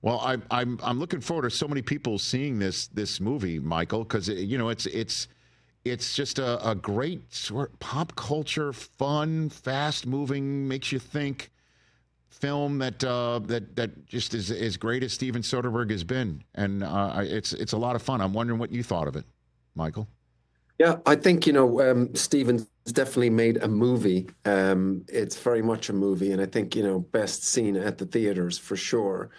Well, I'm looking forward to so many people seeing this movie, Michael, because it's just a great sort of pop culture, fun, fast moving, makes you think film that just is as great as Steven Soderbergh has been, and it's a lot of fun. I'm wondering what you thought of it, Michael. Yeah, I think, Steven's definitely made a movie. It's very much a movie, and I think, best seen at the theaters for sure.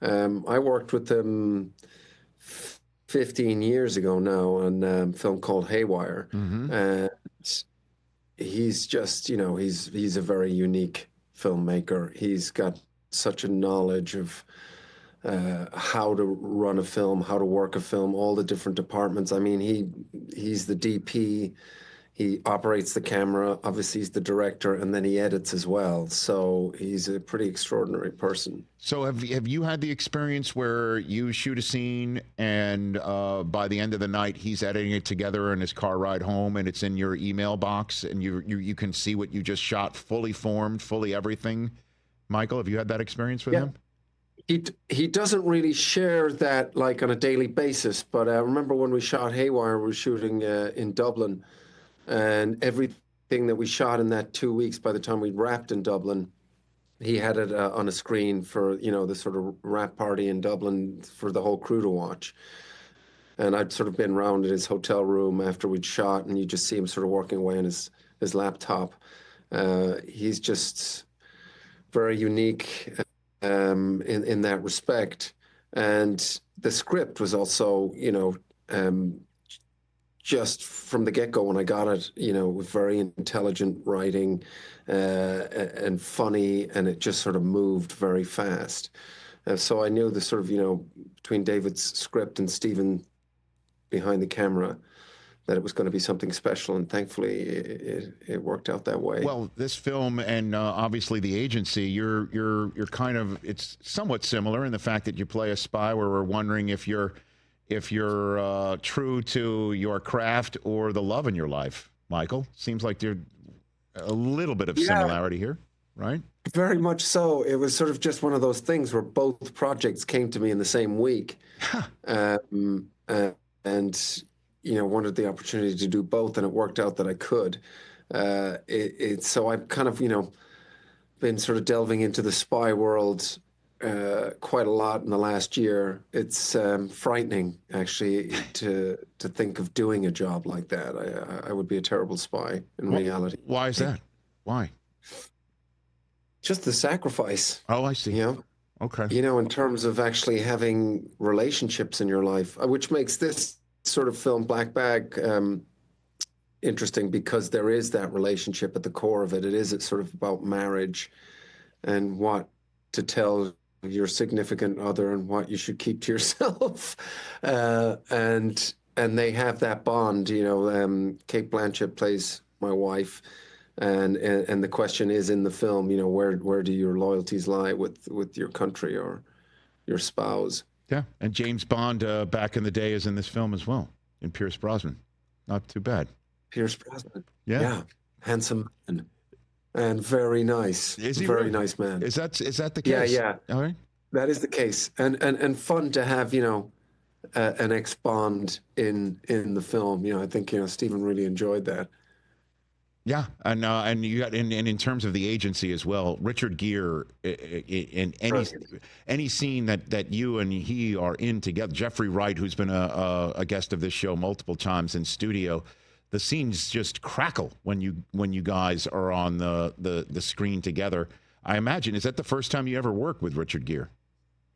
I worked with him 15 years ago now on a film called Haywire. Mm-hmm. And he's just, he's a very unique filmmaker. He's got such a knowledge of how to run a film, how to work a film, all the different departments. I mean, he's the DP, he operates the camera, obviously he's the director, and then he edits as well. So he's a pretty extraordinary person. So have you had the experience where you shoot a scene and by the end of the night he's editing it together in his car ride home and it's in your email box and you can see what you just shot, fully formed, fully everything? Michael, have you had that experience with him? He doesn't really share that like on a daily basis, but I remember when we shot Haywire, we were shooting in Dublin, and everything that we shot in that 2 weeks, by the time we wrapped in Dublin, he had it on a screen for, the sort of wrap party in Dublin for the whole crew to watch. And I'd sort of been around in his hotel room after we'd shot, and you just see him sort of working away on his laptop. He's just very unique in that respect. And the script was also, just from the get-go when I got it, with very intelligent writing and funny, and it just sort of moved very fast. So I knew the sort of, between David's script and Steven behind the camera, that it was going to be something special, and thankfully it worked out that way. Well, this film and obviously The Agency, you're kind of, it's somewhat similar in the fact that you play a spy where we're wondering if you're true to your craft or the love in your life. Michael, seems like there's a little bit of similarity here, right? Very much so. It was sort of just one of those things where both projects came to me in the same week, and wanted the opportunity to do both, and it worked out that I could. So I've kind of, been sort of delving into the spy world quite a lot in the last year. It's frightening, actually, to think of doing a job like that. I would be a terrible spy in reality. Why is that? Why? Just the sacrifice. Oh, I see. Okay. In terms of actually having relationships in your life, which makes this sort of film, Black Bag, interesting because there is that relationship at the core of it. It is sort of about marriage and what to tell your significant other and what you should keep to yourself. And they have that bond, Kate Blanchett plays my wife. And the question is in the film, where do your loyalties lie with your country or your spouse? Yeah, and James Bond back in the day is in this film as well, in Pierce Brosnan. Not too bad. Pierce Brosnan. Yeah. Handsome man. And very nice. Is he very really? Nice man. Is that the case? Yeah. All right. That is the case. And fun to have, an ex-Bond in the film. I think, Steven really enjoyed that. Yeah, and you got in terms of The Agency as well, Richard Gere in any scene that you and he are in together. Jeffrey Wright, who's been a guest of this show multiple times in studio, the scenes just crackle when you guys are on the screen together. I imagine, is that the first time you ever worked with Richard Gere,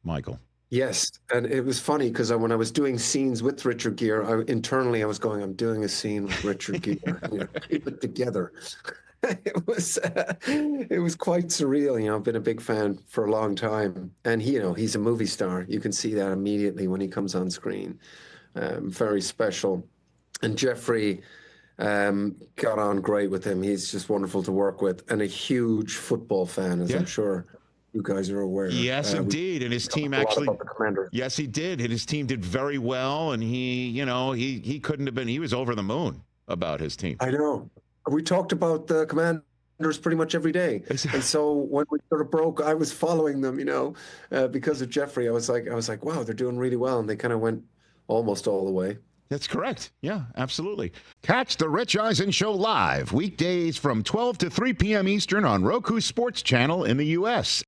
Michael? Yes, and it was funny because when I was doing scenes with Richard Gere, internally I was going, I'm doing a scene with Richard Gere. Keep it together. It was quite surreal. I've been a big fan for a long time, and he's a movie star. You can see that immediately when he comes on screen. Very special. And Jeffrey got on great with him. He's just wonderful to work with, and a huge football fan, as I'm sure you guys are aware. Yes, indeed. And his team actually, yes, he did. And his team did very well. And he couldn't have been, he was over the moon about his team. I know. We talked about the Commanders pretty much every day. And so when we sort of broke, I was following them, because of Jeffrey. I was like, wow, they're doing really well. And they kind of went almost all the way. That's correct. Yeah, absolutely. Catch the Rich Eisen Show live weekdays from 12 to 3 p.m. Eastern on Roku Sports Channel in the U.S.